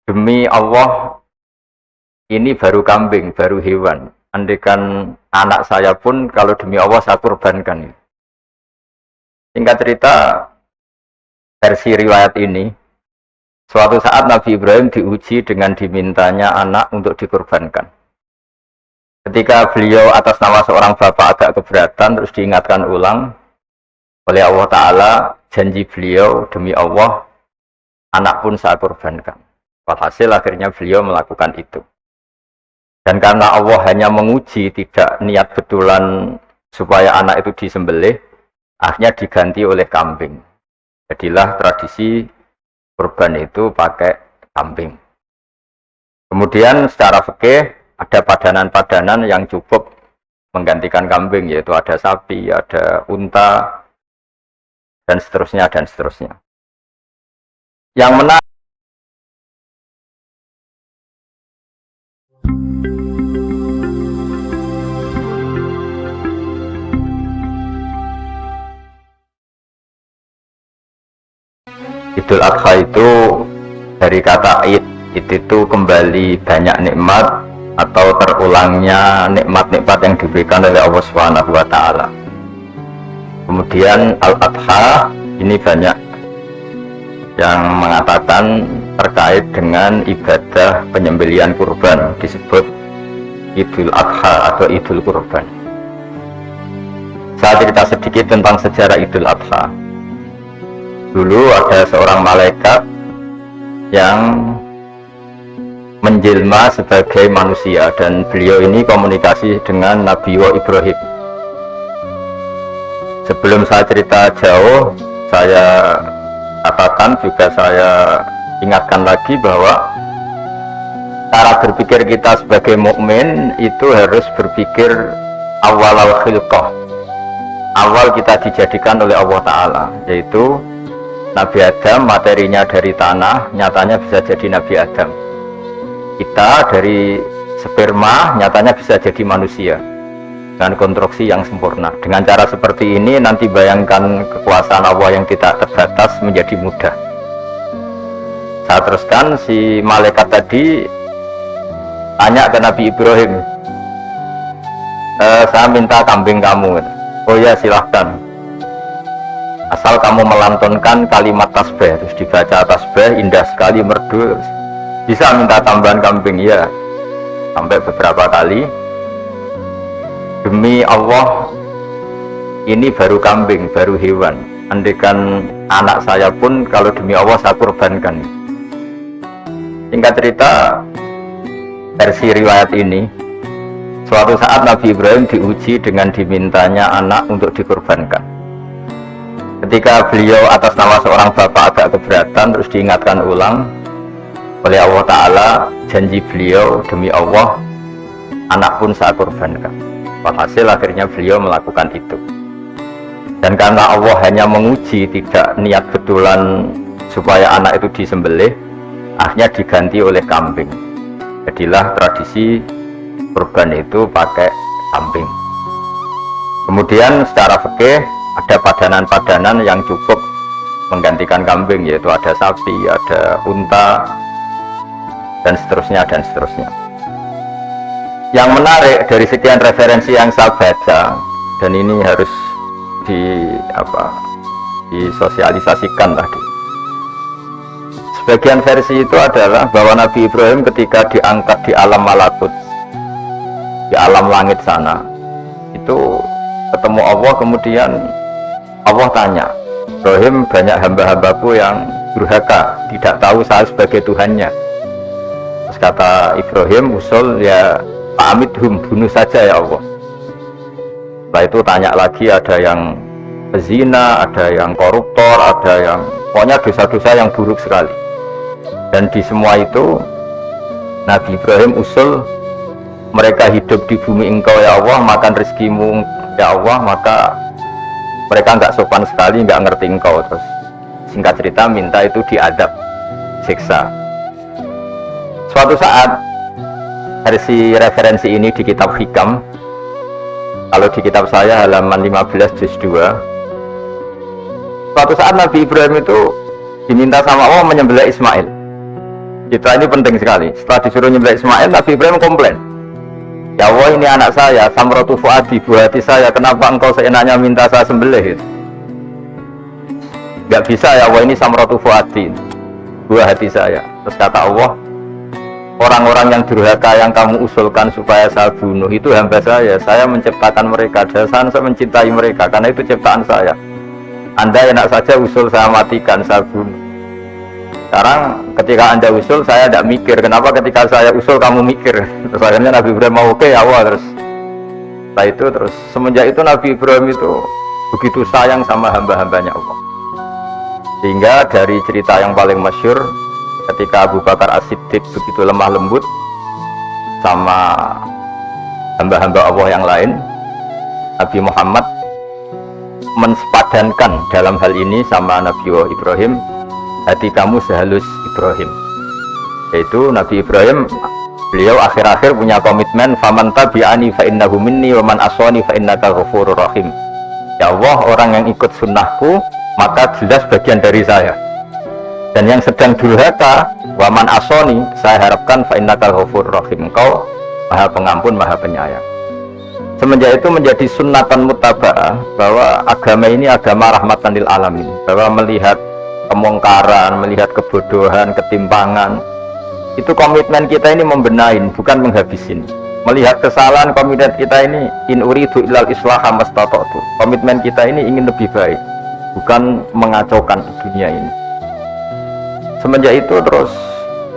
Demi Allah, ini baru kambing, baru hewan. Andaikan anak saya pun kalau demi Allah saya kurbankan. Singkat cerita, versi riwayat ini, suatu saat Nabi Ibrahim diuji dengan dimintanya anak untuk dikurbankan. Ketika beliau atas nama seorang bapak agak keberatan, terus diingatkan ulang oleh Allah Ta'ala, janji beliau, demi Allah, anak pun saya kurbankan. Walhasil akhirnya beliau melakukan itu. Dan karena Allah hanya menguji, tidak niat betulan supaya anak itu disembelih, akhirnya diganti oleh kambing. Jadilah tradisi kurban itu pakai kambing. Kemudian secara fikih ada padanan-padanan yang cukup menggantikan kambing, yaitu ada sapi, ada unta, dan seterusnya, dan seterusnya. Yang menarik, Idul Adha itu dari kata id itu kembali banyak nikmat atau terulangnya nikmat-nikmat yang diberikan oleh Allah Subhanahu wa Ta'ala. Kemudian Al-Adha ini banyak yang mengatakan terkait dengan ibadah penyembelihan kurban, disebut Idul Adha atau Idul Kurban. Saya cerita sedikit tentang sejarah Idul Adha. Dulu ada seorang malaikat yang menjelma sebagai manusia, dan beliau ini komunikasi dengan Nabi Ibrahim. Sebelum saya cerita jauh, saya katakan juga, saya ingatkan lagi bahwa cara berpikir kita sebagai mukmin itu harus berpikir awal khilqah. Awal kita dijadikan oleh Allah Ta'ala, yaitu Nabi Adam materinya dari tanah, nyatanya bisa jadi Nabi Adam. Kita dari sperma, nyatanya bisa jadi manusia dengan konstruksi yang sempurna. Dengan cara seperti ini, nanti bayangkan kekuasaan Allah yang tidak terbatas menjadi mudah. Saya teruskan, si malaikat tadi tanya ke Nabi Ibrahim, saya minta kambing kamu. Oh ya, silahkan, asal kamu melantunkan kalimat tasbih. Terus dibaca tasbih, indah sekali, merdu. Bisa minta tambahan kambing? Ya, sampai beberapa kali. Demi Allah, ini baru kambing, baru hewan. Andaikan anak saya pun kalau demi Allah saya kurbankan. Singkat cerita, versi riwayat ini, suatu saat Nabi Ibrahim diuji dengan dimintanya anak untuk dikurbankan. Ketika beliau atas nama seorang bapak agak keberatan, terus diingatkan ulang oleh Allah Ta'ala, janji beliau, demi Allah, anak pun saya kurbankan. Walhasil akhirnya beliau melakukan itu. Dan karena Allah hanya menguji, tidak niat betulan supaya anak itu disembelih, akhirnya diganti oleh kambing. Jadilah tradisi kurban itu pakai kambing. Kemudian secara fikih ada padanan-padanan yang cukup menggantikan kambing, yaitu ada sapi, ada unta, dan seterusnya, dan seterusnya. Yang menarik dari sekian referensi yang saya baca, dan ini harus disosialisasikan tadi. Sebagian versi itu adalah bahwa Nabi Ibrahim ketika diangkat di alam malakut, di alam langit sana, itu ketemu Allah, kemudian Allah tanya, Ibrahim, banyak hamba-hambaku yang durhaka, tidak tahu saya sebagai Tuhannya. Terus kata Ibrahim, usul ya pamidhum, bunuh saja ya Allah. Setelah itu tanya lagi, ada yang pezina, ada yang koruptor, ada yang pokoknya dosa-dosa yang buruk sekali. Dan di semua itu Nabi Ibrahim usul, mereka hidup di bumi engkau ya Allah, makan rezekimu ya Allah, maka mereka nggak sopan sekali, nggak ngerti engkau. Terus singkat cerita minta itu diadab, siksa. Suatu saat, versi referensi ini di kitab Hikam, kalau di kitab saya halaman 15 juz 2, suatu saat Nabi Ibrahim itu diminta sama Allah menyembelih Ismail. Citra ini penting sekali. Setelah disuruh nyembelih Ismail, Nabi Ibrahim komplain. Ya Allah, ini anak saya, Samratu Fuadi, buah hati saya. Kenapa engkau seenaknya minta saya sembelih? Gak bisa ya Allah, ini Samratu Fuadi, buah hati saya. Terus kata Allah, orang-orang yang durhaka yang kamu usulkan supaya saya bunuh itu hamba saya menciptakan mereka, dan saya mencintai mereka karena itu ciptaan saya. Anda enak saja usul saya matikan, saya bunuh. Sekarang ketika Anda usul saya tidak mikir, kenapa ketika saya usul kamu mikir? Terus akhirnya Nabi Ibrahim mau oke ya Allah. Terus setelah itu terus semenjak itu Nabi Ibrahim itu begitu sayang sama hamba-hambanya Allah. Sehingga dari cerita yang paling masyhur, ketika Abu Bakar As-Siddiq begitu lemah lembut sama hamba-hamba Allah yang lain, Nabi Muhammad mensepadankan dalam hal ini sama Nabi Ibrahim, hati kamu sehalus Ibrahim. Yaitu Nabi Ibrahim, beliau akhir-akhir punya komitmen, faman tabi'ani fa innahu minni wa man asani fa innaka ghafurur rahim. Ya Allah, orang yang ikut sunnahku maka jelas bagian dari saya. Dan yang sedang durhaka, waman asoni, saya harapkan fa innakal ghafurur rahim, engkau maha pengampun, maha penyayang. Semenjak itu menjadi sunnatan muttaba'ah bahwa agama ini agama rahmatan lil alamin, bahwa melihat kemungkaran, melihat kebodohan, ketimpangan, itu komitmen kita ini membenahin, bukan menghabisin. Melihat kesalahan, komitmen kita ini in uridu illal islaha mastata'tu, komitmen kita ini ingin lebih baik, bukan mengacaukan dunia ini. Semenjak itu terus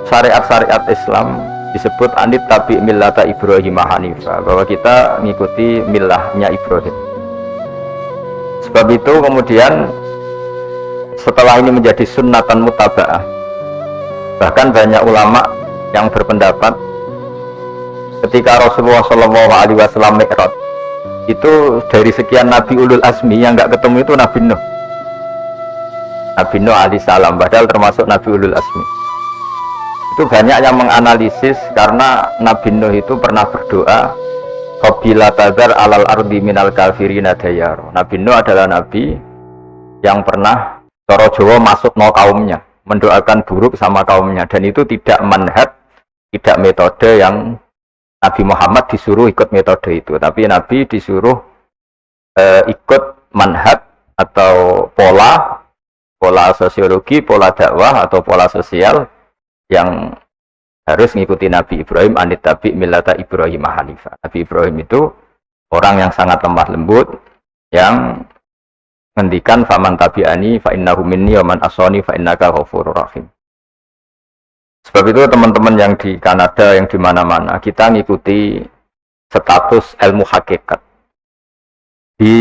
syariat-syariat Islam disebut anit tabi millata Ibrahim Hanifah, bahwa kita mengikuti millahnya Ibrahim. Sebab itu kemudian setelah ini menjadi sunnatan muttaba'ah, bahkan banyak ulama yang berpendapat ketika Rasulullah SAW Mi'raj itu dari sekian Nabi Ulul Azmi yang nggak ketemu itu Nabi Nuh. Nabi Nuh alaihissalam, padahal termasuk Nabi Ulul Azmi. Itu banyak yang menganalisis karena Nabi Nuh itu pernah berdoa, Qabila tadar alal ardi minal kafirina dayar. Nabi Nuh adalah Nabi yang pernah cara Jawa masuk no kaumnya, mendoakan buruk sama kaumnya, dan itu tidak manhaj, tidak metode yang Nabi Muhammad disuruh ikut metode itu, tapi Nabi disuruh ikut manhaj atau pola sosiologi, pola dakwah atau pola sosial yang harus mengikuti Nabi Ibrahim, anit tabi millata Ibrahim Hanifah. Nabi Ibrahim itu orang yang sangat lemah lembut, yang ngendikan faman tabi'ani fa innahu minni wa man asani fa innaka ghafurur rahim. Sebab itu teman-teman yang di Kanada, yang di mana-mana, kita ngikuti status ilmu hakikat. Di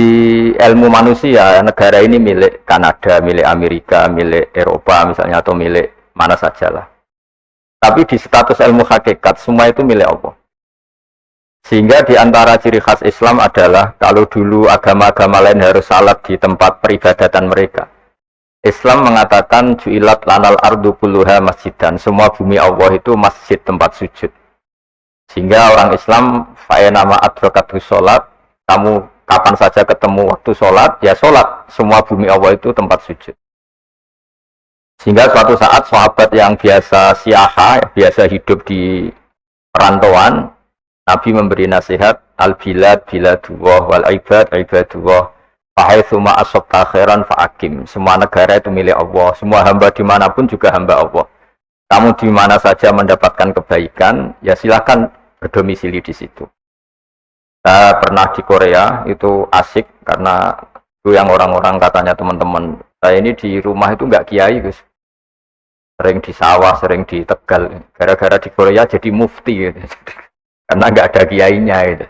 ilmu manusia, negara ini milik Kanada, milik Amerika, milik Eropa misalnya, atau milik mana sajalah. Tapi di status ilmu hakikat, semua itu milik Allah. Sehingga di antara ciri khas Islam adalah, kalau dulu agama-agama lain harus salat di tempat peribadatan mereka, Islam mengatakan ju'ilat lanal ardu kulluha masjidan, semua bumi Allah itu masjid, tempat sujud. Sehingga orang Islam fa'enama adrokatu sholat, kamu kapan saja ketemu waktu sholat, ya sholat, semua bumi Allah itu tempat sujud. Sehingga suatu saat sahabat yang biasa siaha, biasa hidup di perantauan, Nabi memberi nasihat, al-bilad biladullah wal ibad ibadullah, fahaitsuma asabta khairan fa'akim. Semua negara itu milik Allah, semua hamba dimanapun juga hamba Allah. Kamu di mana saja mendapatkan kebaikan, ya silakan berdomisili di situ. Saya pernah di Korea, itu asik karena itu yang orang-orang katanya teman-teman saya ini di rumah itu nggak kiai, Gus. Sering di sawah, sering di Tegal. Gara-gara di Korea jadi mufti gitu. Karena nggak ada kiainya gitu.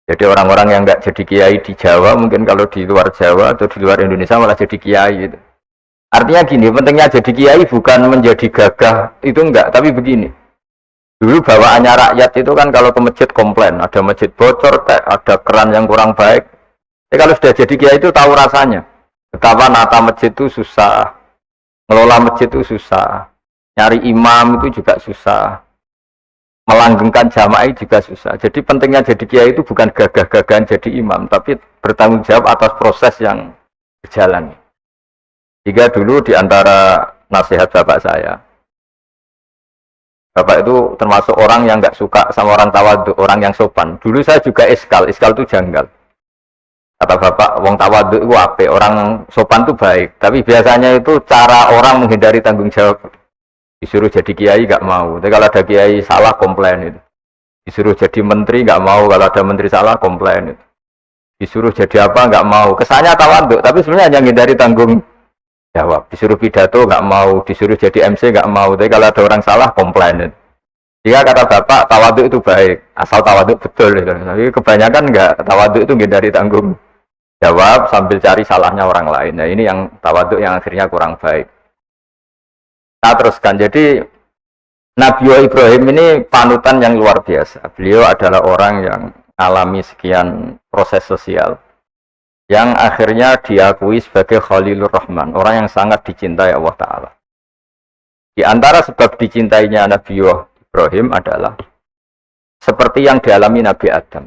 Jadi orang-orang yang nggak jadi kiai di Jawa, mungkin kalau di luar Jawa atau di luar Indonesia malah jadi kiai gitu. Artinya gini, pentingnya jadi kiai bukan menjadi gagah, itu enggak, tapi begini. Dulu bawaannya rakyat itu kan kalau ke masjid komplain, ada masjid bocor, ada keran yang kurang baik. Kalau sudah jadi kiai itu tahu rasanya. Betapa nata masjid itu susah, ngelola masjid itu susah, nyari imam itu juga susah, melanggengkan jamaah juga susah. Jadi pentingnya jadi kiai itu bukan gagah-gagahan jadi imam, tapi bertanggung jawab atas proses yang berjalan. Jika dulu di antara nasihat bapak saya, Bapak itu termasuk orang yang nggak suka sama orang tawadhu, orang yang sopan. Dulu saya juga iskal itu janggal. Kata bapak, wong tawadhu itu apik, orang sopan itu baik. Tapi biasanya itu cara orang menghindari tanggung jawab. Disuruh jadi kiai nggak mau. Tapi kalau ada kiai salah komplain itu. Disuruh jadi menteri nggak mau, kalau ada menteri salah komplain itu. Disuruh jadi apa nggak mau. Kesannya tawadhu, tapi sebenarnya hanya menghindari tanggung jawab. Disuruh pidato nggak mau, disuruh jadi MC nggak mau. Tapi kalau ada orang salah komplain. Jika kata bapak tawadhu itu baik, asal tawadhu betul. Gitu. Tapi kebanyakan nggak, tawadhu itu menghindari tanggung jawab sambil cari salahnya orang lain. Nah ini yang tawadhu yang akhirnya kurang baik. Nah teruskan. Jadi Nabi Ibrahim ini panutan yang luar biasa. Beliau adalah orang yang alami sekian proses sosial yang akhirnya diakui sebagai Khalilur Rahman, orang yang sangat dicintai Allah Ta'ala. Di antara sebab dicintainya Nabi Ibrahim adalah seperti yang dialami Nabi Adam.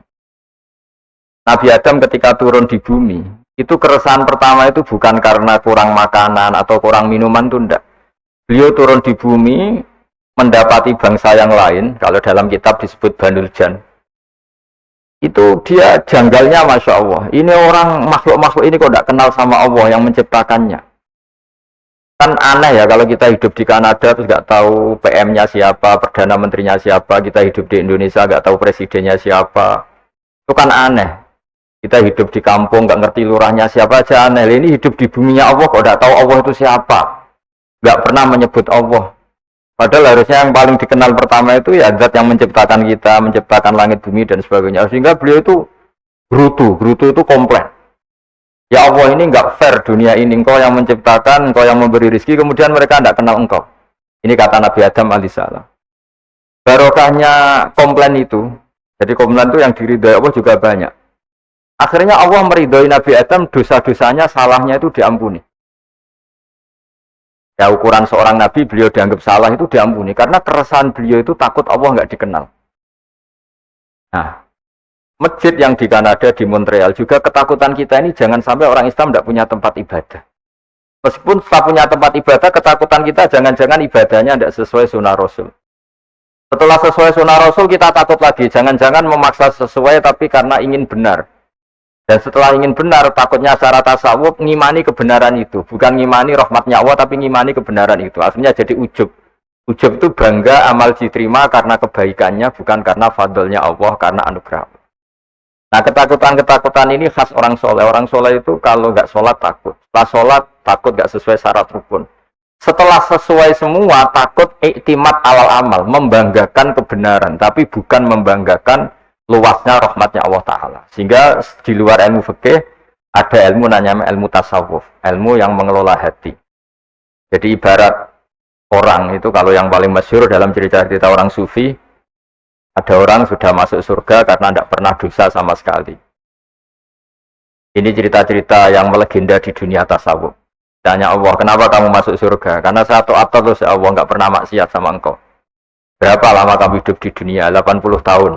Nabi Adam ketika turun di bumi, itu keresahan pertama itu bukan karena kurang makanan atau kurang minuman, itu enggak. Beliau turun di bumi, mendapati bangsa yang lain, kalau dalam kitab disebut Banul Jan. Itu dia janggalnya Masya Allah. Ini orang makhluk-makhluk ini kok tidak kenal sama Allah yang menciptakannya. Kan aneh ya kalau kita hidup di Kanada terus nggak tahu PM-nya siapa, Perdana Menterinya siapa, kita hidup di Indonesia nggak tahu presidennya siapa. Itu kan aneh. Kita hidup di kampung nggak ngerti lurahnya siapa aja aneh. Ini hidup di buminya Allah kok tidak tahu Allah itu siapa. Nggak pernah menyebut Allah. Padahal harusnya yang paling dikenal pertama itu ya zat yang menciptakan kita, menciptakan langit bumi dan sebagainya. Sehingga beliau itu gerutu itu komplain. Ya Allah ini enggak fair dunia ini, engkau yang menciptakan, engkau yang memberi rezeki, kemudian mereka tidak kenal engkau. Ini kata Nabi Adam alaihissalam. Barokahnya komplain itu, jadi komplain itu yang diridhoi Allah juga banyak. Akhirnya Allah meridhoi Nabi Adam, dosa-dosanya, salahnya itu diampuni. Ya ukuran seorang nabi beliau dianggap salah itu diampuni karena keresahan beliau itu takut Allah nggak dikenal. Nah, masjid yang di Kanada di Montreal juga ketakutan kita ini jangan sampai orang Islam tidak punya tempat ibadah. Meskipun setelah punya tempat ibadah, ketakutan kita jangan-jangan ibadahnya tidak sesuai sunnah Rasul. Setelah sesuai sunnah Rasul kita takut lagi, jangan-jangan memaksa sesuai tapi karena ingin benar. Dan setelah ingin benar, takutnya syarat tasawuf ngimani kebenaran itu. Bukan ngimani rahmatnya Allah, tapi ngimani kebenaran itu. Akhirnya jadi ujub. Ujub itu bangga amal diterima karena kebaikannya, bukan karena fadlnya Allah, karena anugerah. Nah ketakutan-ketakutan ini khas orang soleh. Orang soleh itu kalau nggak sholat takut. Setelah sholat takut nggak sesuai syarat rukun. Setelah sesuai semua takut iktimat alal amal. Membanggakan kebenaran, tapi bukan membanggakan luasnya rahmatnya Allah Ta'ala. Sehingga di luar ilmu fikih ada ilmu namanya ilmu tasawuf, ilmu yang mengelola hati. Jadi ibarat orang itu, kalau yang paling masyhur dalam cerita-cerita orang sufi, ada orang sudah masuk surga karena tidak pernah dosa sama sekali. Ini cerita-cerita yang melegenda di dunia tasawuf. Tanya Allah, kenapa kamu masuk surga? Karena saya taat terus Allah, nggak pernah maksiat sama engkau. Berapa lama kamu hidup di dunia? 80 tahun.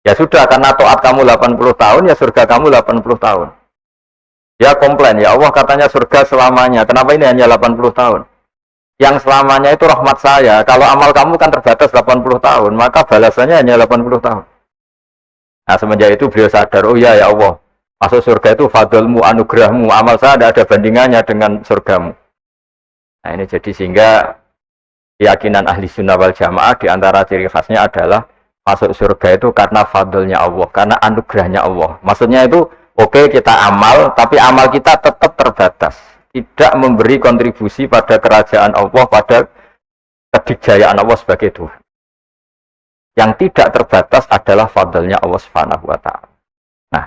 Ya sudah, karena taat kamu 80 tahun, ya surga kamu 80 tahun. Ya komplain, ya Allah katanya surga selamanya. Kenapa ini hanya 80 tahun? Yang selamanya itu rahmat saya. Kalau amal kamu kan terbatas 80 tahun, maka balasannya hanya 80 tahun. Nah semenjak itu beliau sadar, oh ya Allah, masuk surga itu fadlmu, anugerahmu. Amal saya tidak ada bandingannya dengan surgamu. Nah ini jadi sehingga keyakinan ahli sunnah wal jamaah diantara ciri khasnya adalah masuk surga itu karena fadlnya Allah, karena anugerahnya Allah. Maksudnya itu, oke, kita amal, tapi amal kita tetap terbatas. Tidak memberi kontribusi pada kerajaan Allah, pada kedikjayaan Allah sebagai Tuhan. Yang tidak terbatas adalah fadlnya Allah Subhanahu wa Ta'ala. Nah,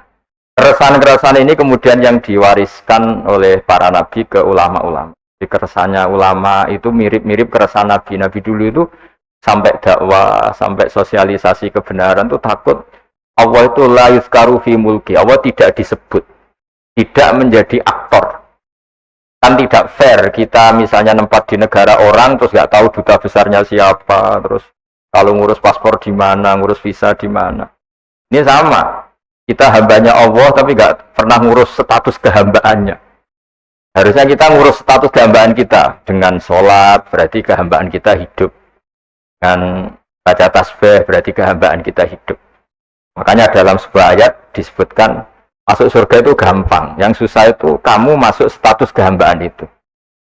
keresahan-keresahan ini kemudian yang diwariskan oleh para nabi ke ulama-ulama. Di keresahannya ulama itu mirip-mirip keresahan nabi. Nabi dulu itu sampai dakwah, sampai sosialisasi kebenaran itu takut Allah itu la yuzkaru fi mulki, Allah tidak disebut, tidak menjadi aktor. Kan tidak fair kita misalnya nempat di negara orang terus nggak tahu duta besarnya siapa, terus kalau ngurus paspor di mana, ngurus visa di mana. Ini sama, kita hambanya Allah tapi nggak pernah ngurus status kehambaannya. Harusnya kita ngurus status kehambaan kita dengan sholat, berarti kehambaan kita hidup. Dan baca tasbih berarti kehambaan kita hidup. Makanya dalam sebuah ayat disebutkan masuk surga itu gampang. Yang susah itu kamu masuk status kehambaan itu.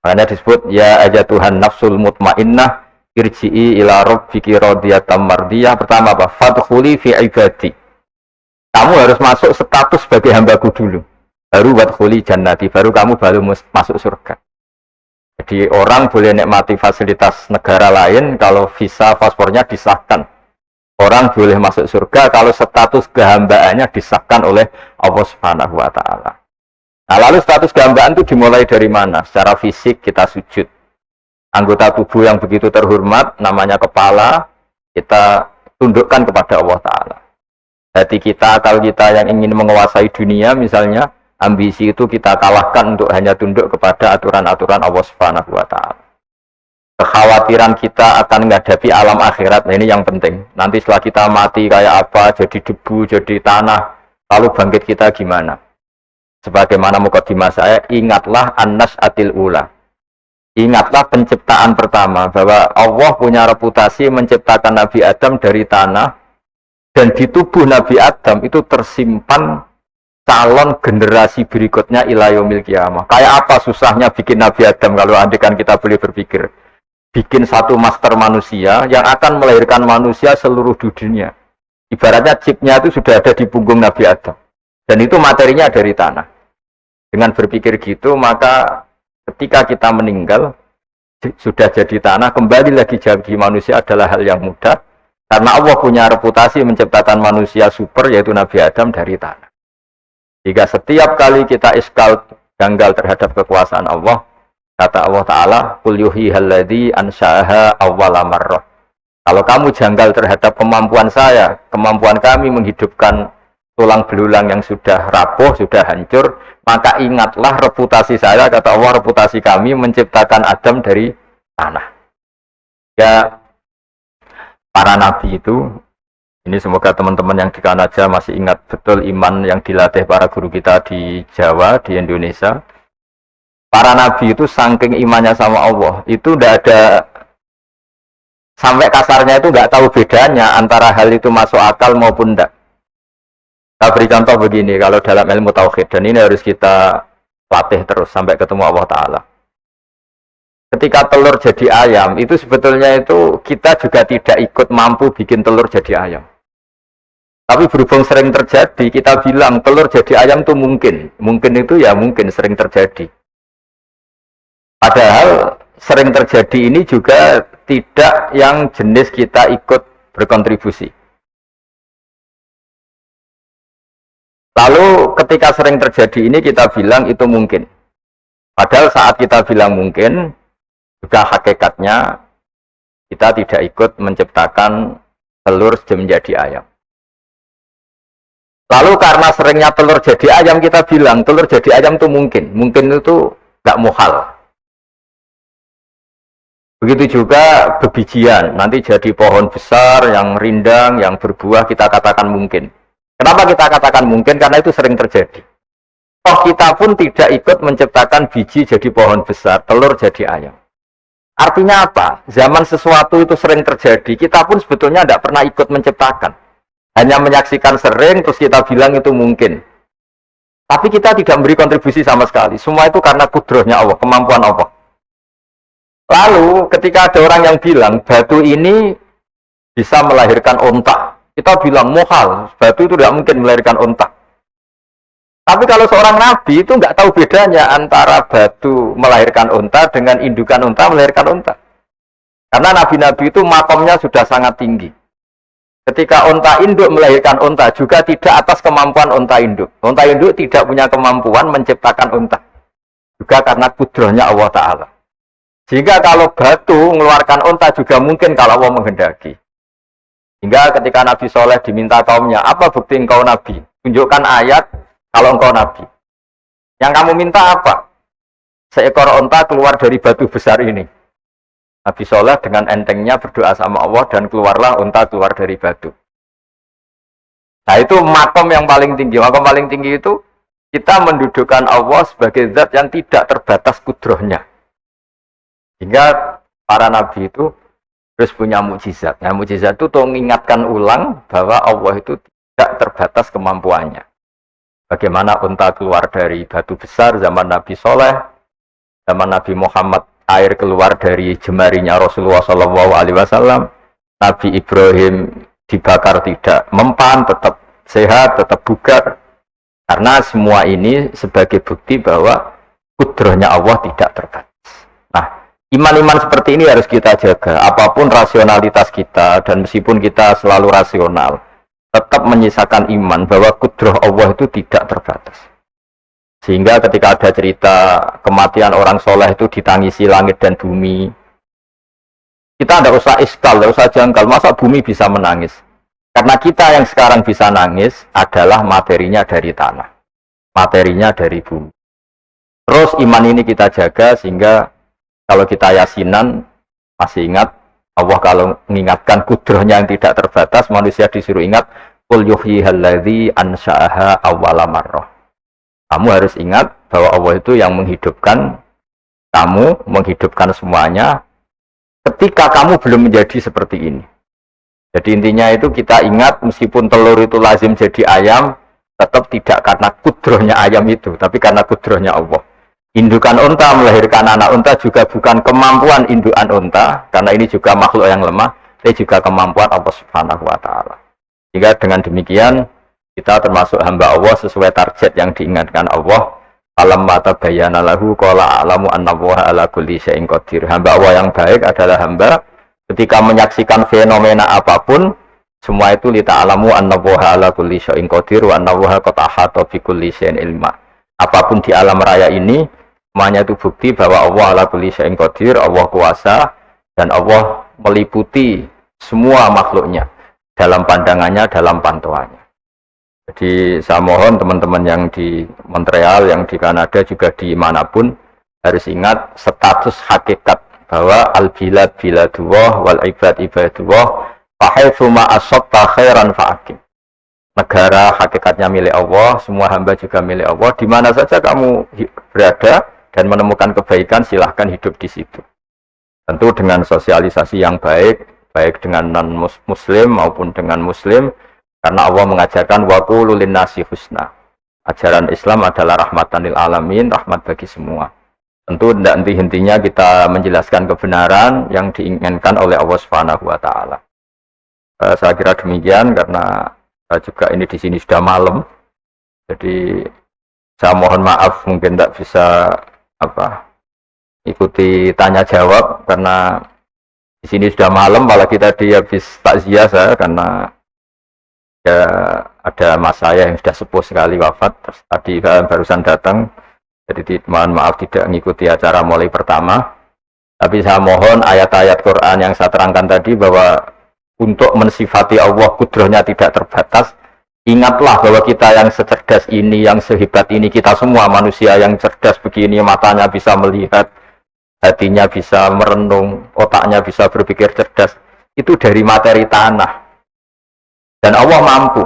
Makanya disebut ya aja Tuhan nafsul mutmainnah irji'i ila rabbiki radiyatan mardiyah. Pertama apa? Fadkhuli fi ibadi. Kamu harus masuk status sebagai hambaku dulu. Baru wadkhuli jannati, baru kamu masuk surga. Jadi orang boleh nikmati fasilitas negara lain kalau visa paspornya disahkan. Orang boleh masuk surga kalau status kehambaannya disahkan oleh Allah Subhanahu wa taala. Nah, lalu status kehambaan itu dimulai dari mana? Secara fisik kita sujud. Anggota tubuh yang begitu terhormat namanya kepala kita tundukkan kepada Allah taala. Hati kita, akal kita yang ingin menguasai dunia misalnya, ambisi itu kita kalahkan untuk hanya tunduk kepada aturan-aturan Allah Subhanahu wa taala. Kekhawatiran kita akan menghadapi alam akhirat, nah ini yang penting. Nanti setelah kita mati kayak apa, jadi debu, jadi tanah, lalu bangkit kita gimana? Sebagaimana mukadimah saya, ingatlah an-nas atil ula. Ingatlah penciptaan pertama, bahwa Allah punya reputasi menciptakan Nabi Adam dari tanah, dan di tubuh Nabi Adam itu tersimpan calon generasi berikutnya ila yaumil qiyamah. Kayak apa susahnya bikin Nabi Adam kalau andekan kita boleh berpikir. Bikin satu master manusia yang akan melahirkan manusia seluruh dunia. Ibaratnya chipnya itu sudah ada di punggung Nabi Adam. Dan itu materinya dari tanah. Dengan berpikir gitu, maka ketika kita meninggal, sudah jadi tanah, kembali lagi jadi manusia adalah hal yang mudah. Karena Allah punya reputasi menciptakan manusia super, yaitu Nabi Adam dari tanah. Jika setiap kali kita iskal janggal terhadap kekuasaan Allah, kata Allah Ta'ala, Qul yuhihal ladzi ansha'aha awwala marrah. Kalau kamu janggal terhadap kemampuan saya, kemampuan kami menghidupkan tulang belulang yang sudah rapuh, sudah hancur, maka ingatlah reputasi saya, kata Allah, reputasi kami menciptakan Adam dari tanah. Ya, para nabi itu, ini semoga teman-teman yang di Kanaja masih ingat betul iman yang dilatih para guru kita di Jawa, di Indonesia. Para nabi itu saking imannya sama Allah, itu tidak ada, sampai kasarnya itu nggak tahu bedanya antara hal itu masuk akal maupun tidak. Saya beri contoh begini, kalau dalam ilmu tauhid, dan ini harus kita latih terus sampai ketemu Allah Ta'ala. Ketika telur jadi ayam, itu sebetulnya itu kita juga tidak ikut mampu bikin telur jadi ayam. Tapi berhubung sering terjadi, kita bilang telur jadi ayam itu mungkin. Mungkin itu ya mungkin sering terjadi. Padahal sering terjadi ini juga tidak yang jenis kita ikut berkontribusi. Lalu ketika sering terjadi ini kita bilang itu mungkin. Padahal saat kita bilang mungkin, juga hakikatnya kita tidak ikut menciptakan telur menjadi ayam. Lalu karena seringnya telur jadi ayam, kita bilang telur jadi ayam itu mungkin. Mungkin itu nggak muhal. Begitu juga bebijian, nanti jadi pohon besar yang rindang, yang berbuah, kita katakan mungkin. Kenapa kita katakan mungkin? Karena itu sering terjadi. Toh kita pun tidak ikut menciptakan biji jadi pohon besar, telur jadi ayam. Artinya apa? Zaman sesuatu itu sering terjadi, kita pun sebetulnya tidak pernah ikut menciptakan. Hanya menyaksikan sering, terus kita bilang itu mungkin. Tapi kita tidak memberi kontribusi sama sekali. Semua itu karena kudrohnya Allah, kemampuan Allah. Lalu ketika ada orang yang bilang batu ini bisa melahirkan onta, kita bilang muhal, batu itu tidak mungkin melahirkan onta. Tapi kalau seorang nabi itu nggak tahu bedanya antara batu melahirkan onta dengan indukan onta melahirkan onta. Karena nabi-nabi itu makomnya sudah sangat tinggi. Ketika onta induk melahirkan onta juga tidak atas kemampuan onta induk. Onta induk tidak punya kemampuan menciptakan onta. Juga karena kudrohnya Allah Ta'ala. Sehingga kalau batu mengeluarkan onta juga mungkin kalau Allah menghendaki. Hingga ketika Nabi Soleh diminta kaumnya, apa bukti engkau Nabi? Tunjukkan ayat kalau engkau Nabi. Yang kamu minta apa? Seekor onta keluar dari batu besar ini. Nabi Soleh dengan entengnya berdoa sama Allah dan keluarlah onta keluar dari batu. Nah itu makom yang paling tinggi. Makom paling tinggi itu kita mendudukkan Allah sebagai zat yang tidak terbatas kudrohnya. Hingga para nabi itu terus punya mukjizat. Nah, mukjizat itu untuk mengingatkan ulang bahwa Allah itu tidak terbatas kemampuannya. Bagaimana unta keluar dari batu besar zaman Nabi Soleh, zaman Nabi Muhammad air keluar dari jemarinya Rasulullah SAW, Nabi Ibrahim dibakar tidak mempan, tetap sehat, tetap bugar. Karena semua ini sebagai bukti bahwa kudrahnya Allah tidak terbatas. Nah, iman-iman seperti ini harus kita jaga. Apapun rasionalitas kita, dan meskipun kita selalu rasional, tetap menyisakan iman bahwa kudrah Allah itu tidak terbatas. Sehingga ketika ada cerita kematian orang soleh itu ditangisi langit dan bumi, kita tidak usah iskal, tidak usah jangkal, masa bumi bisa menangis? Karena kita yang sekarang bisa nangis adalah materinya dari tanah, materinya dari bumi. Terus iman ini kita jaga sehingga kalau kita yasinan, masih ingat Allah kalau mengingatkan kudrahnya yang tidak terbatas, manusia disuruh ingat qul yuhyihal ansha'aha awwala marrah. Kamu harus ingat bahwa Allah itu yang menghidupkan kamu, menghidupkan semuanya ketika kamu belum menjadi seperti ini. Jadi intinya itu kita ingat meskipun telur itu lazim jadi ayam, tetap tidak karena kudrahnya ayam itu, tapi karena kudrahnya Allah. Indukan unta melahirkan anak unta juga bukan kemampuan indukan unta, karena ini juga makhluk yang lemah, tapi juga kemampuan Allah Subhanahu wa Ta'ala. Jika dengan demikian kita termasuk hamba Allah sesuai target yang diingatkan Allah. Falamma tabayyana lahu qala a'lamu annallaha ala kulli syai'in qadir. Hamba Allah yang baik adalah hamba ketika menyaksikan fenomena apapun, semua itu lita'alamu annallaha ala kulli syai'in qadir wa annallaha qad ahata bi kulli syai'in ilma. Apapun di alam raya ini, semuanya itu bukti bahwa Allah ala kulli syai'in qadir, Allah kuasa, dan Allah meliputi semua makhluknya dalam pandangannya, dalam pantauannya. Jadi saya mohon teman-teman yang di Montreal, yang di Kanada, juga di manapun harus ingat status hakikat bahwa al-bilad biladullah wal ibad ibadullah fahaitsu ma asabta khairan fa'akim. Negara hakikatnya milik Allah, semua hamba juga milik Allah. Di mana saja kamu berada dan menemukan kebaikan, silahkan hidup di situ. Tentu dengan sosialisasi yang baik, baik dengan non-muslim maupun dengan muslim, karena Allah mengajarkan wa qulu linnasi husna. Ajaran Islam adalah rahmatan lil alamin, rahmat bagi semua. Tentu tidak henti-hentinya kita menjelaskan kebenaran yang diinginkan oleh Allah Subhanahu wa Ta'ala. Saya kira demikian, karena juga ini di sini sudah malam. Jadi saya mohon maaf mungkin tidak bisa ikuti tanya jawab, karena di sini sudah malam, apalagi tadi habis takziah saya, karena ya ada mas saya yang sudah sepuh sekali wafat, terus tadi barusan datang, jadi mohon maaf tidak mengikuti acara mulai pertama. Tapi saya mohon ayat-ayat Quran yang saya terangkan tadi bahwa untuk mensifati Allah kudrahnya tidak terbatas, ingatlah bahwa kita yang secerdas ini, yang sehebat ini, kita semua manusia yang cerdas begini, matanya bisa melihat, hatinya bisa merenung, otaknya bisa berpikir cerdas, itu dari materi tanah. Dan Allah mampu.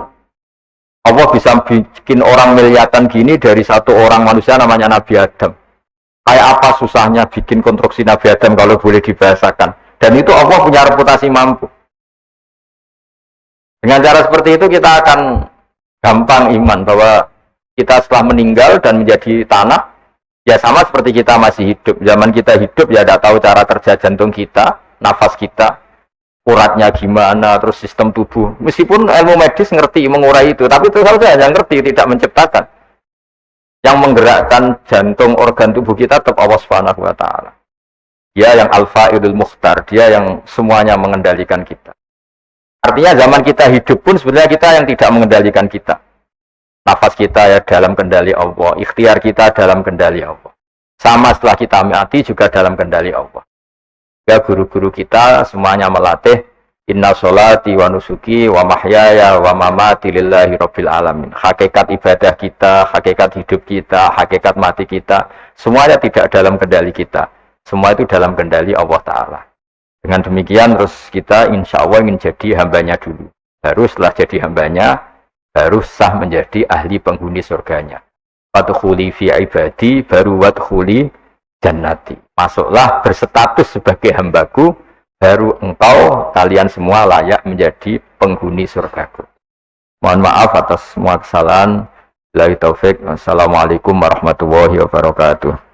Allah bisa bikin orang miliatan gini dari satu orang manusia namanya Nabi Adam. Kayak apa susahnya bikin konstruksi Nabi Adam kalau boleh dibahasakan. Dan itu Allah punya reputasi mampu. Dengan cara seperti itu kita akan gampang iman bahwa kita setelah meninggal dan menjadi tanah, ya sama seperti kita masih hidup. Zaman kita hidup ya tidak tahu cara kerja jantung kita, nafas kita, uratnya gimana, terus sistem tubuh. Meskipun ilmu medis ngerti mengurai itu, tapi itu saja yang ngerti, tidak menciptakan. Yang menggerakkan jantung, organ tubuh kita tetap Allah Subhanahu wa Ta'ala. Dia yang Al-Fa'idul Mukhtar, dia yang semuanya mengendalikan kita. Artinya zaman kita hidup pun sebenarnya kita yang tidak mengendalikan kita. Nafas kita ya dalam kendali Allah, ikhtiar kita dalam kendali Allah. Sama setelah kita mati juga dalam kendali Allah. Ya guru-guru kita semuanya melatih inna sholati wa nusuki wa mahyaya wa mamati lillahi rabbil alamin. Hakikat ibadah kita, hakikat hidup kita, hakikat mati kita, semuanya tidak dalam kendali kita. Semua itu dalam kendali Allah Ta'ala. Dengan demikian terus kita insya Allah ingin jadi hambanya dulu. Baru setelah jadi hambanya, baru sah menjadi ahli penghuni surganya. Wadkhuli fi ibadi, baru wadkhuli jannati. Masuklah berstatus sebagai hambaku, baru engkau kalian semua layak menjadi penghuni surgaku. Mohon maaf atas semua kesalahan. Billahi taufik. Wassalamualaikum warahmatullahi wabarakatuh.